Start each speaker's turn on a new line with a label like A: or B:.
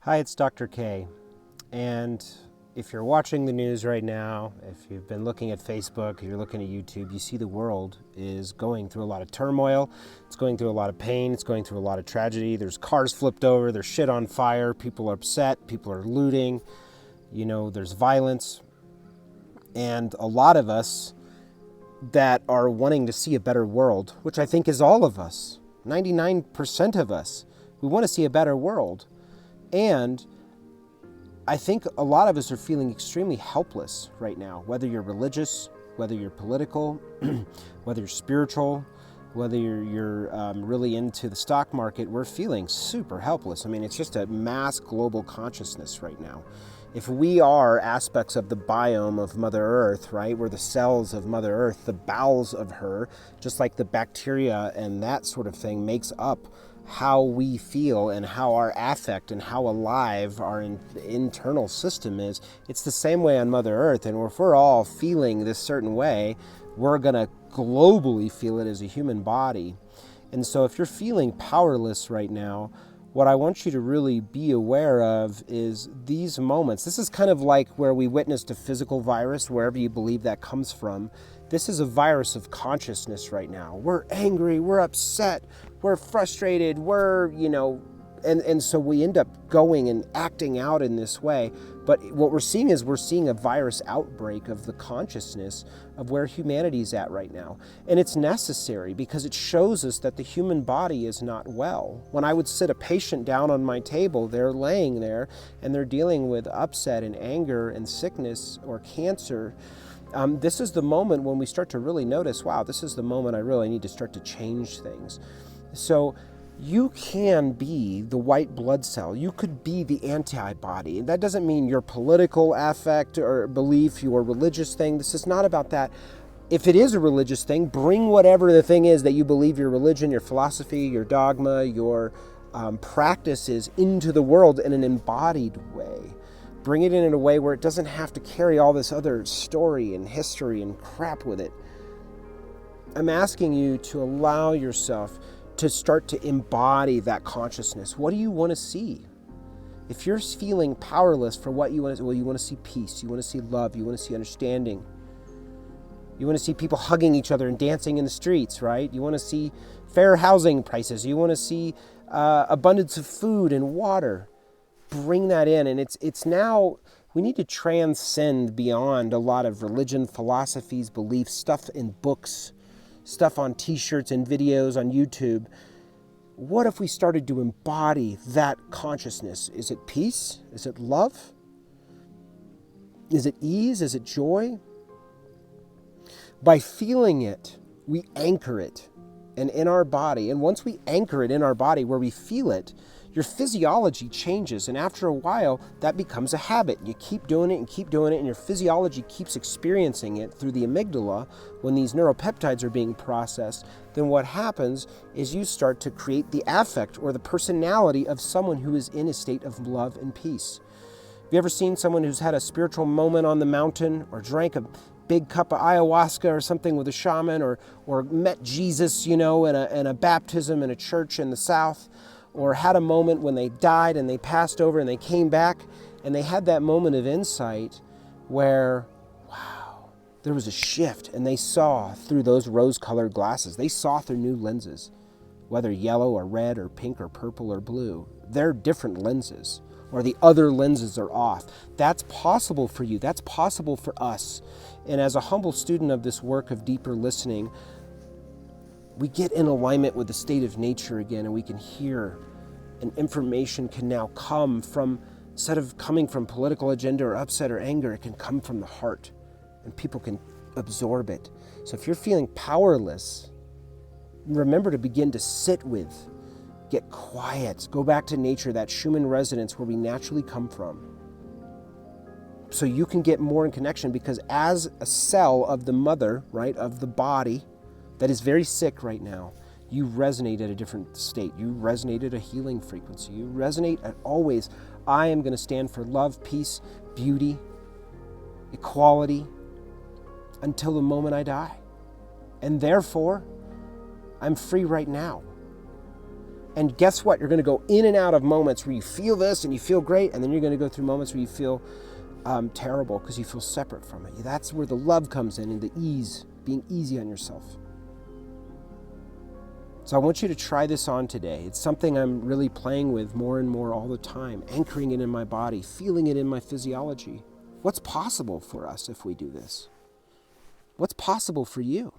A: Hi, it's Dr. K. And if you're watching the news right now, if you've been looking at Facebook, if you're looking at YouTube, you see the world is going through a lot of turmoil. It's going through a lot of pain. It's going through a lot of tragedy. There's cars flipped over. There's shit on fire. People are upset. People are looting. There's violence. And a lot of us that are wanting to see a better world, which I think is all of us, 99% of us, we want to see a better world. And I think a lot of us are feeling extremely helpless right now, whether you're religious, whether you're political, whether you're spiritual, whether you're really into the stock market. We're feeling super helpless. I mean, it's just a mass global consciousness right now. If we are aspects of the biome of Mother Earth, right? We're the cells of Mother Earth, the bowels of her, just like the bacteria and that sort of thing makes up how we feel and how our affect and how alive our internal system is. It's the same way on Mother Earth. And if we're all feeling this certain way, we're going to globally feel it as a human body. And so if you're feeling powerless right now, what I want you to really be aware of is these moments. This is kind of like where we witnessed a physical virus, wherever you believe that comes from. This is a virus of consciousness right now. We're angry, we're upset, we're frustrated, and so we end up going and acting out in this way. But what we're seeing is a virus outbreak of the consciousness of where humanity's at right now. And it's necessary because it shows us that the human body is not well. When I would sit a patient down on my table, they're laying there and they're dealing with upset and anger and sickness or cancer. This is the moment when we start to really notice, wow, this is the moment I really need to start to change things. So you can be the white blood cell. You could be the antibody. That doesn't mean your political affect or belief, your religious thing. This is not about that. If it is a religious thing, bring whatever the thing is that you believe, your religion, your philosophy, your dogma, your practices into the world in an embodied way. Bring it in a way where it doesn't have to carry all this other story and history and crap with it. I'm asking you to allow yourself to start to embody that consciousness. What do you want to see? If you're feeling powerless for what you want to, you want to see peace, you want to see love, you want to see understanding. You want to see people hugging each other and dancing in the streets, right? You want to see fair housing prices. You want to see abundance of food and water. Bring that in, and it's now we need to transcend beyond a lot of religion, philosophies, beliefs, stuff in books, stuff on t-shirts and videos on YouTube. What if we started to embody that consciousness? Is it peace? Is it love? Is it ease? Is it joy? By feeling it, we anchor it and in our body. And once we anchor it in our body where we feel it, your physiology changes, and after a while, that becomes a habit. You keep doing it, and your physiology keeps experiencing it through the amygdala when these neuropeptides are being processed. Then what happens is you start to create the affect or the personality of someone who is in a state of love and peace. Have you ever seen someone who's had a spiritual moment on the mountain, or drank a big cup of ayahuasca or something with a shaman, or met Jesus, in a baptism in a church in the South? Or had a moment when they died and they passed over and they came back and they had that moment of insight where, wow, there was a shift, and they saw through those rose-colored glasses. They saw through new lenses, whether yellow or red or pink or purple or blue. They're different lenses, or the other lenses are off. That's possible for you. That's possible for us. And as a humble student of this work of deeper listening, we get in alignment with the state of nature again, and we can hear, and information can now come from, instead of coming from political agenda or upset or anger, it can come from the heart, and people can absorb it. So if you're feeling powerless, remember to begin to sit with, get quiet, go back to nature, that Schumann resonance where we naturally come from. So you can get more in connection, because as a cell of the mother, right, of the body, that is very sick right now, you resonate at a different state. You resonate at a healing frequency. You resonate at always, I am going to stand for love, peace, beauty, equality until the moment I die. And therefore, I'm free right now. And guess what? You're going to go in and out of moments where you feel this and you feel great, and then you're going to go through moments where you feel terrible because you feel separate from it. That's where the love comes in and the ease, being easy on yourself. So I want you to try this on today. It's something I'm really playing with more and more all the time, anchoring it in my body, feeling it in my physiology. What's possible for us if we do this? What's possible for you?